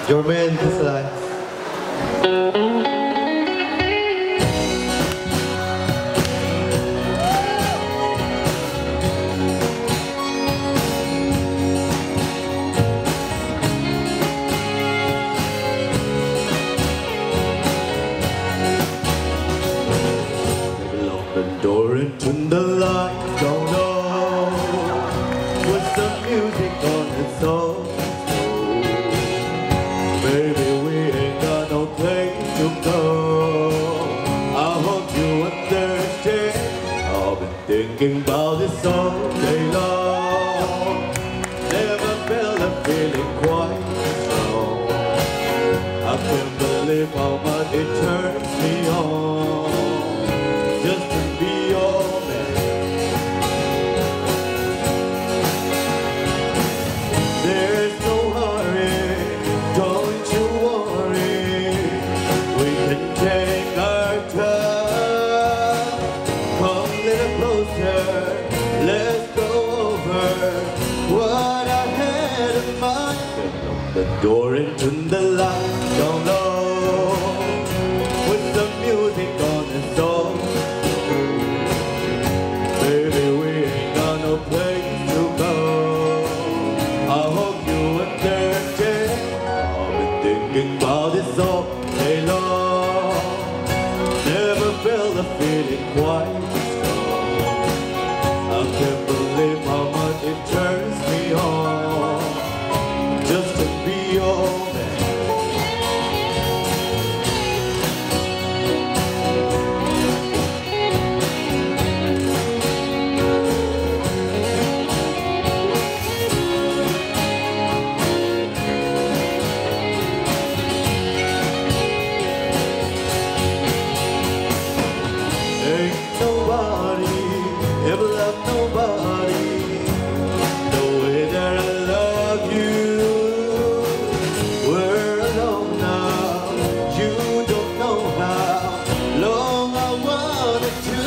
Your man is like the door into the light, don't know what's the music on its own. Baby, we ain't got no place to go. I hope you understand. I've been thinking about this all day long. Never felt a feeling quite strong. I can't believe how much it turns me on. Just to be your man. There's no hurry, don't you worry. We can take our time. Come a little closer, let's go over what I had in mind. Open the door into the light, don't know with the music on its own. Baby, we ain't got no place to go. I hope you understand. I've been thinking about this all day long. Never felt a feeling quite strong. I can't believe how much it turns me on. Just to be your man. Ain't nobody ever loved nobody the way that I love you. We're alone now, you don't know how long I wanted to.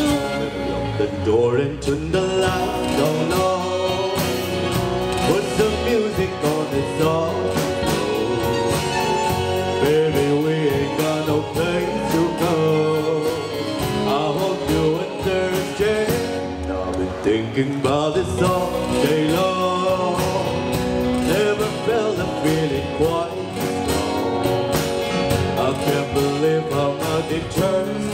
Lock the door into the light, don't know what's the music on its own. Baby, we ain't got no place to go. I hope you understand. I've been thinking about this all day long. Never felt a feeling quite strong. I can't believe how much it turns